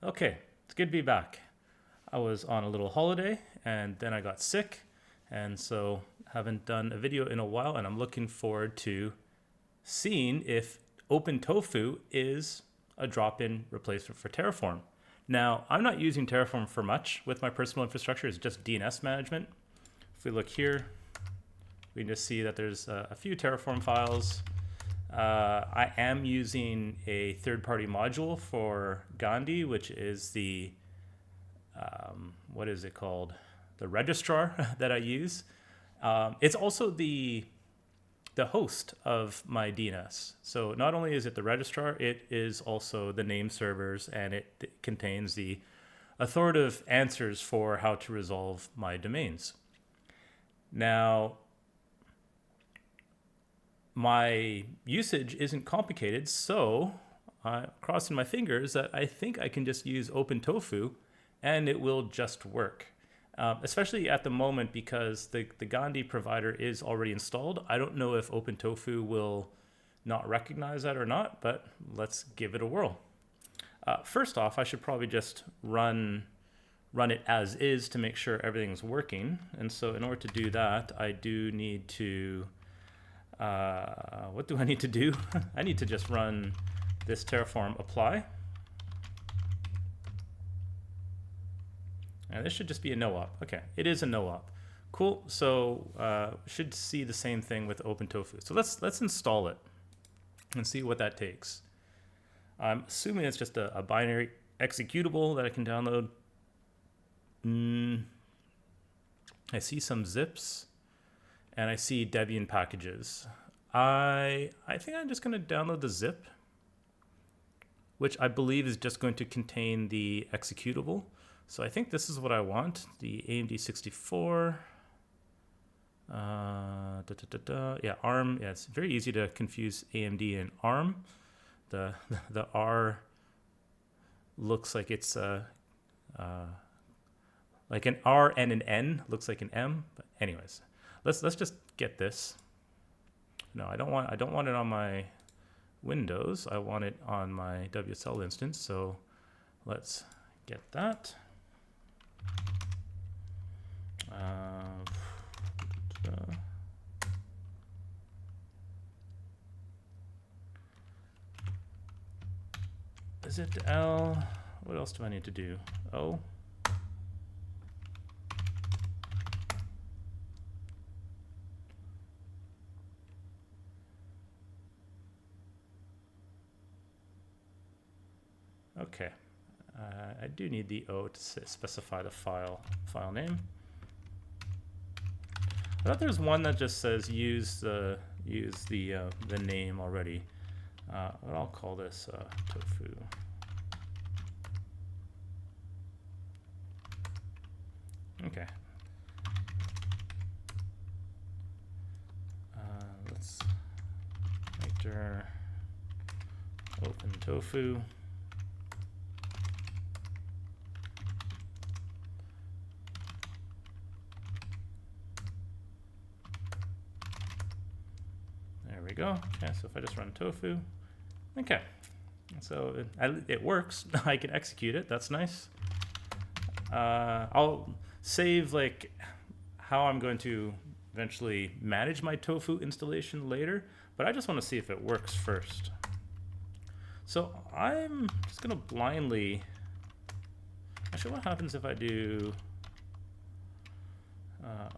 Okay, it's good to be back. I was on a little holiday and then I got sick, and so haven't done a video in a while, and I'm looking forward to seeing if OpenTofu is a drop-in replacement for Terraform. Now, I'm not using Terraform for much with my personal infrastructure. It's just DNS management. If we look here, we can just see that there's a few Terraform files. I am using a third-party module for Gandhi, which is the, what is it called? The registrar that I use. It's also the host of my DNS. So not only is it the registrar, it is also the name servers, and it contains the authoritative answers for how to resolve my domains. Now, my usage isn't complicated, so I'm crossing my fingers that I think I can just use OpenTofu and it will just work. Especially at the moment, because the Gandhi provider is already installed. I don't know if OpenTofu will not recognize that or not, but let's give it a whirl. First off, I should probably just run it as is to make sure everything's working. And so in order to do that, I do need to, what do I need to do? I need to just run this Terraform apply. And this should just be a no-op. Okay, it is a no-op. Cool, so should see the same thing with OpenTofu. So let's install it and see what that takes. I'm assuming it's just a binary executable that I can download. I see some zips and I see Debian packages. I think I'm just going to download the zip, which I believe is just going to contain the executable. So I think this is what I want, the AMD 64. Yeah, ARM. Yeah, it's very easy to confuse AMD and ARM. The R looks like it's like an R and an N looks like an M. But anyways, let's just get this. No, I don't want it on my Windows. I want it on my WSL instance. So let's get that. Is it L? What else do I need to do? O? Okay. I do need the O to specify the file name. I thought there's one that just says use the name already. I'll call this tofu. Okay. Let's enter OpenTofu. There we go. Okay, so if I just run tofu, okay, so it works. I can execute it. That's nice. I'll save like how I'm going to eventually manage my tofu installation later, but I just want to see if it works first. So I'm just gonna blindly. Actually, what happens if I do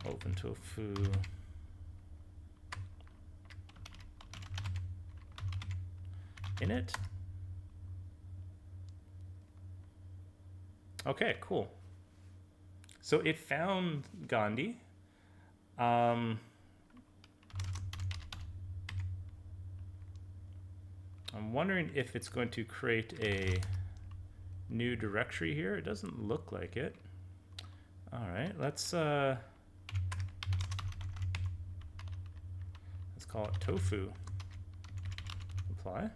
OpenTofu? Init. Okay, cool. So it found Gandhi. I'm wondering if it's going to create a new directory here. It doesn't look like it. All right, let's call it tofu. Apply.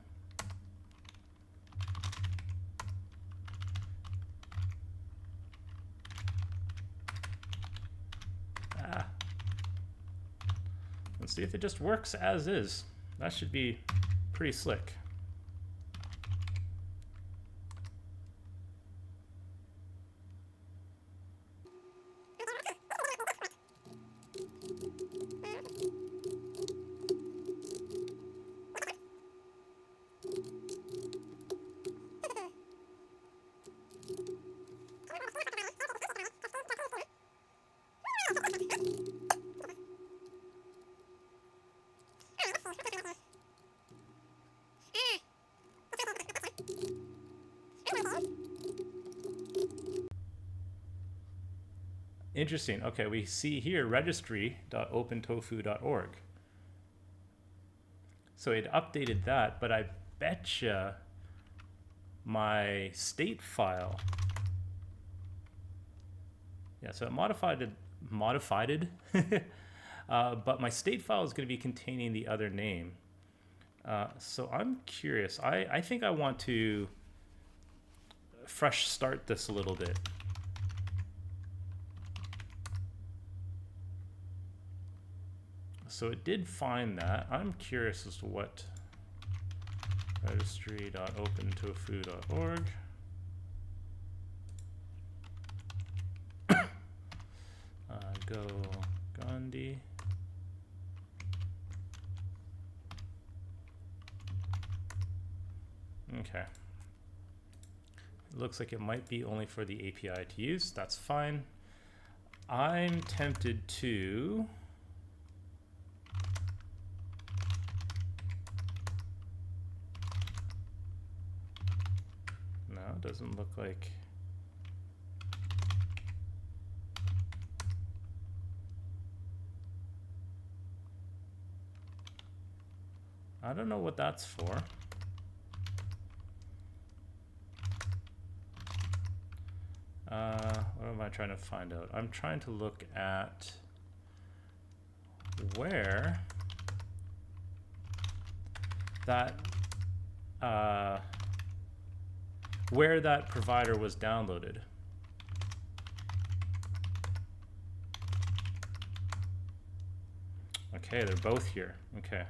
Let's see if it just works as is. That should be pretty slick. Interesting. Okay, we see here registry.opentofu.org. So it updated that, but I betcha my state file. Yeah, so it modified it, but my state file is going to be containing the other name. So I'm curious. I think I want to fresh start this a little bit. So it did find that. I'm curious as to what registry.opentofu.org. Go Gandhi. Okay. It looks like it might be only for the API to use. That's fine. I'm tempted to no, it doesn't look like. I don't know what that's for. What am I trying to find out? I'm trying to look at where that provider was downloaded. Okay, they're both here. Okay.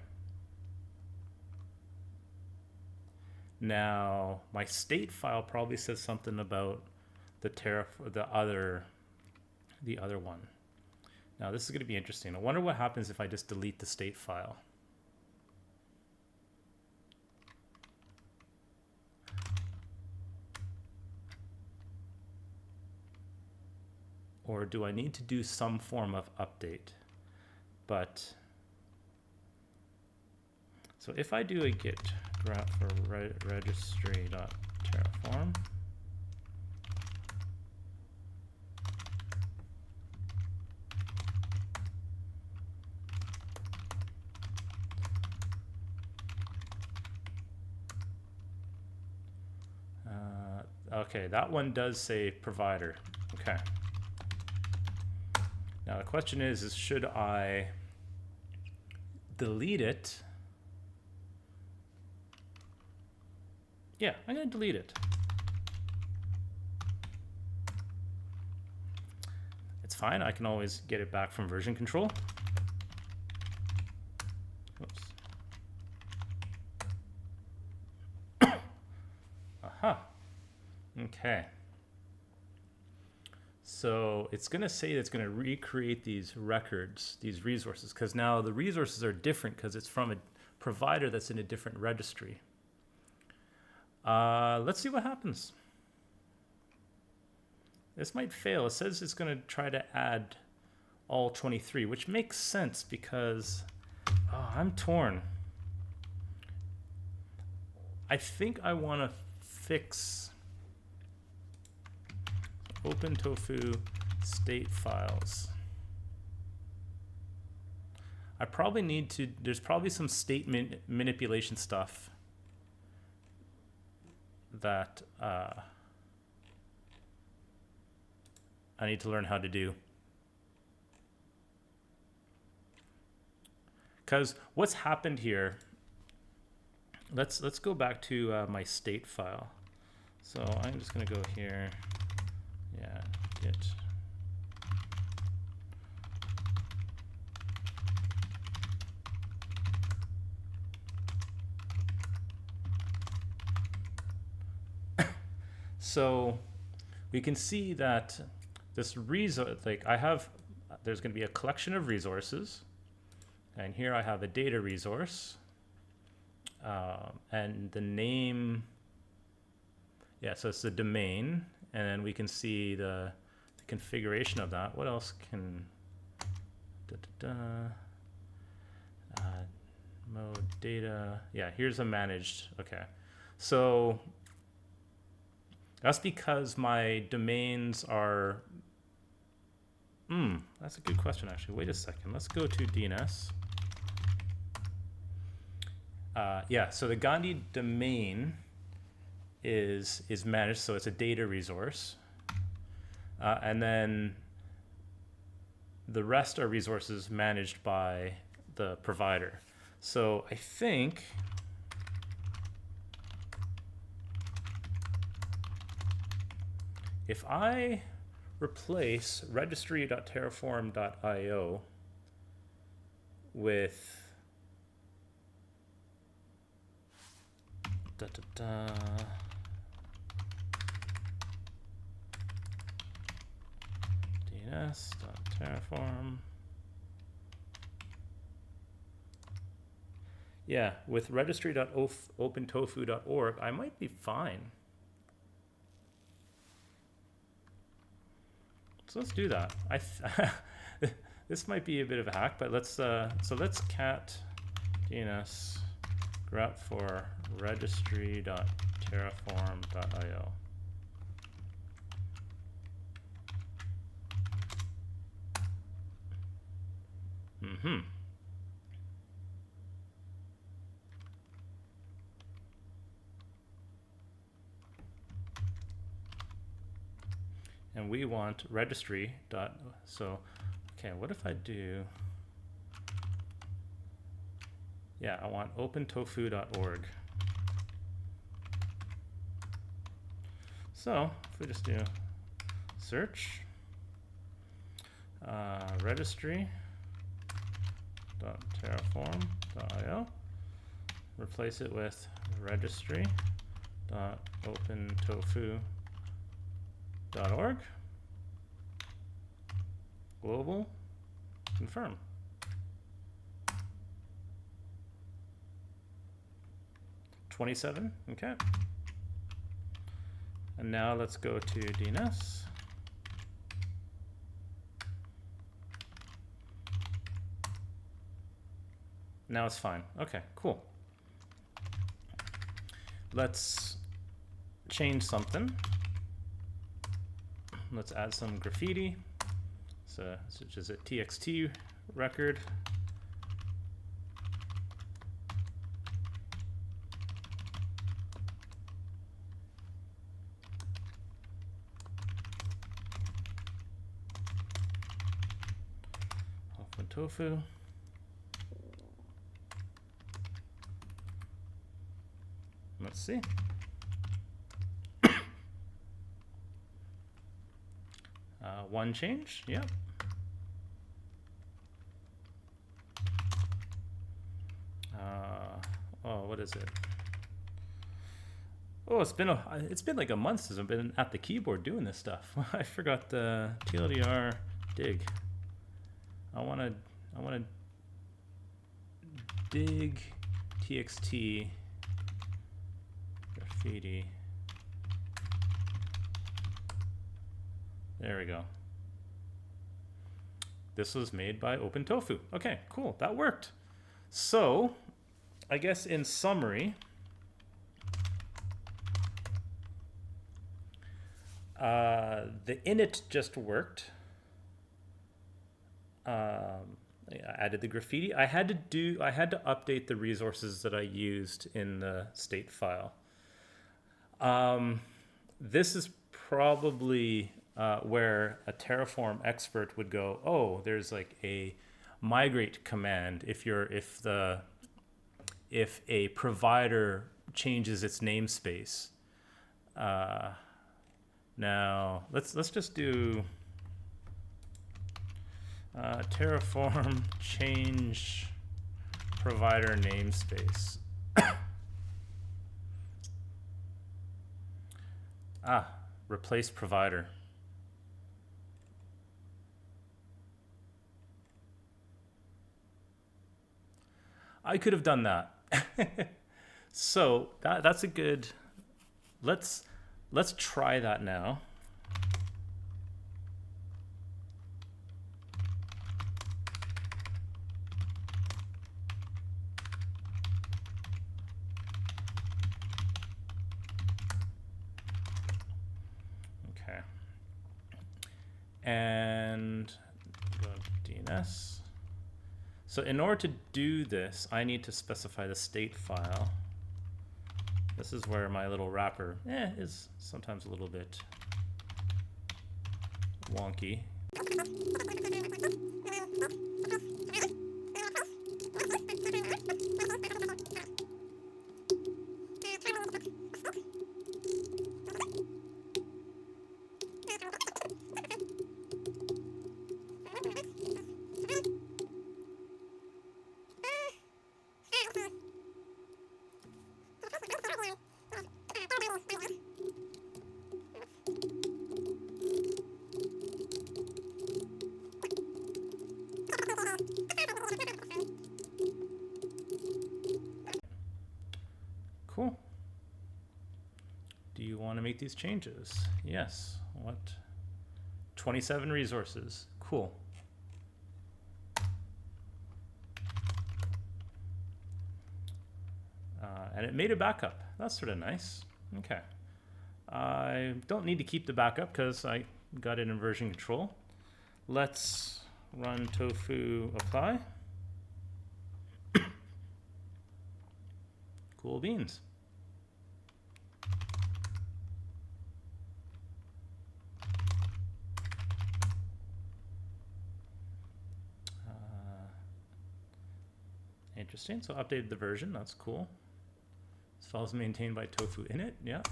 Now, my state file probably says something about the other one. Now, this is going to be interesting. I wonder what happens if I just delete the state file. Or do I need to do some form of update? But so if I do a git grep for registry.terraform, okay, that one does say provider. Okay. Now the question is should I delete it? Yeah, I'm going to delete it. It's fine. I can always get it back from version control. Oops. Aha. Okay. So it's going to say it's going to recreate these records, these resources, because now the resources are different because it's from a provider that's in a different registry. Let's see what happens. This might fail. It says it's going to try to add all 23, which makes sense because I'm torn. I think I want to fix OpenTofu state files. I probably need to, there's probably some state manipulation stuff that I need to learn how to do. Because what's happened here, let's go back to my state file. So I'm just going to go here. Yeah, git. So we can see that this resource, like there's going to be a collection of resources, and here I have a data resource, and the name, yeah, so it's the domain, and then we can see the configuration of that. What else can, mode data, yeah, here's a managed, okay. So that's because my domains are, That's a good question, actually. Wait a second. Let's go to DNS. Yeah, so the Gandhi domain is managed, so it's a data resource. And then the rest are resources managed by the provider. So I think if I replace registry.terraform.io with DNS.terraform. Yeah, with registry.opentofu.org, I might be fine. So let's do that. This might be a bit of a hack, but let's cat DNS grout for registry.terraform.io. And we want registry dot, so, okay, what if I do, yeah, I want opentofu.org. So if we just do search registry.terraform.io, replace it with registry.opentofu.org, global, confirm. $27, okay. And now let's go to DNS. Now it's fine. Okay, cool. Let's change something. Let's add some graffiti. So, such as a TXT record. OpenTofu. Let's see. One change, yep. Oh, what is it? Oh, it's been like a month since I've been at the keyboard doing this stuff. I forgot the TLDR dig. I wanna dig txt graffiti. There we go. This was made by OpenTofu. Okay, cool, that worked. So, I guess in summary, the init just worked. I added the graffiti. I had to update the resources that I used in the state file. This is probably where a Terraform expert would go, oh, there's like a migrate command if a provider changes its namespace. Now let's just do Terraform change provider namespace. Replace provider. I could have done that. So that's a good, let's try that now. Okay. And DNS. So in order to do this, I need to specify the state file. This is where my little wrapper is sometimes a little bit wonky. Cool. Do you want to make these changes? Yes. What? 27 resources. Cool. And it made a backup. That's sort of nice. Okay. I don't need to keep the backup because I got it in version control. Let's run tofu apply. Cool beans. Interesting. So updated the version. That's cool. This file is maintained by tofu init. Yeah.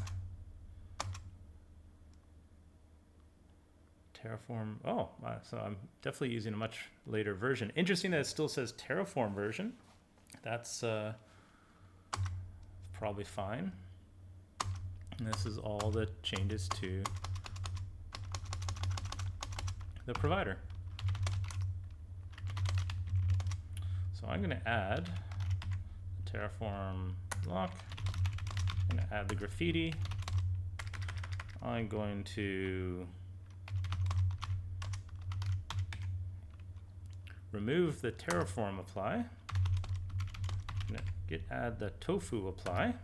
Terraform. Oh, so I'm definitely using a much later version. Interesting that it still says Terraform version. That's probably fine. And this is all the changes to the provider. So I'm going to add the Terraform block. I'm going to add the graffiti. I'm going to remove the Terraform apply. I'm going to add the tofu apply.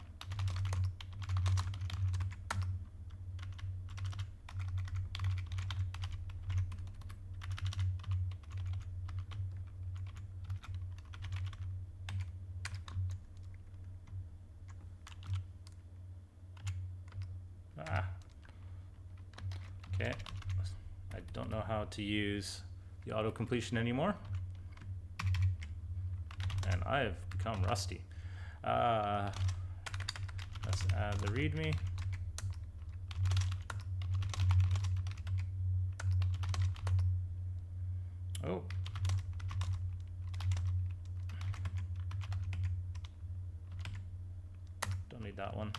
Okay, I don't know how to use the auto completion anymore, and I have become rusty. Let's add the README. Oh. Don't need that one.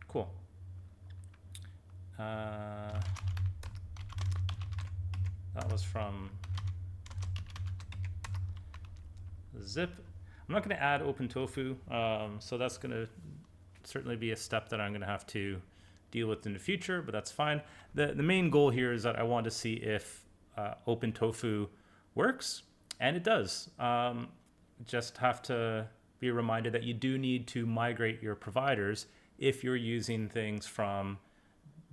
Cool. That was from zip. I'm not going to add OpenTofu, so that's going to certainly be a step that I'm going to have to deal with in the future, but that's fine. The main goal here is that I want to see if OpenTofu works, and it does. Just have to be reminded that you do need to migrate your providers if you're using things from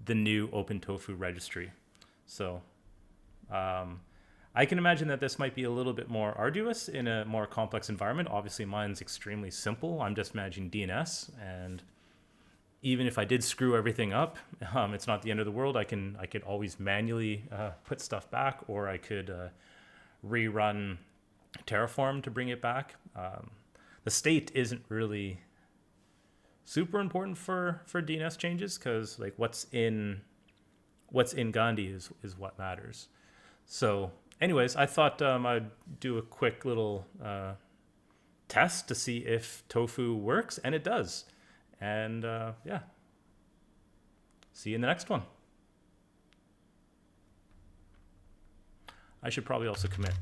the new OpenTofu registry. So I can imagine that this might be a little bit more arduous in a more complex environment. Obviously mine's extremely simple. I'm just managing DNS, and even if I did screw everything up, it's not the end of the world. I could always manually put stuff back, or I could rerun Terraform to bring it back. The state isn't really super important for DNS changes, because like what's in Gandhi is what matters. So anyways, I thought I'd do a quick little test to see if tofu works, and it does. And yeah, see you in the next one. I should probably also commit.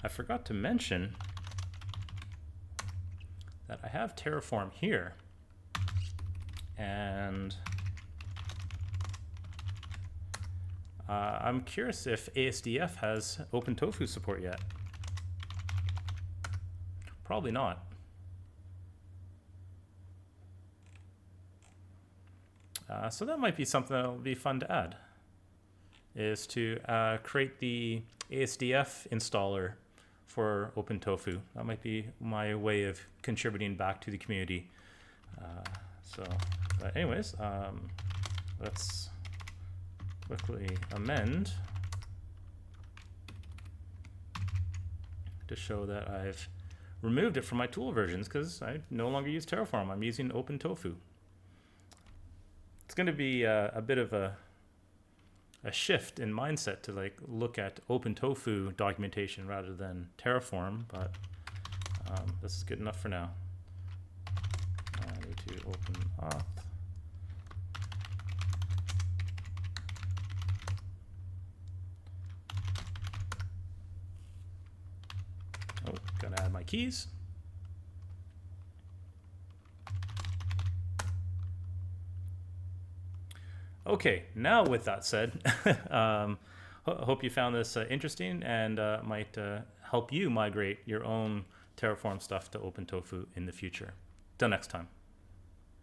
I forgot to mention that I have Terraform here, and I'm curious if asdf has OpenTofu support yet. Probably not. So that might be something that'll be fun to add, is to create the asdf installer for OpenTofu. That might be my way of contributing back to the community. But anyways, let's quickly amend to show that I've removed it from my tool versions because I no longer use Terraform. I'm using OpenTofu. It's going to be a bit of a shift in mindset to like look at OpenTofu documentation rather than Terraform, but this is good enough for now. I need to open auth. Oh, gotta add my keys. Okay, now with that said, hope you found this interesting and might help you migrate your own Terraform stuff to OpenTofu in the future. Till next time.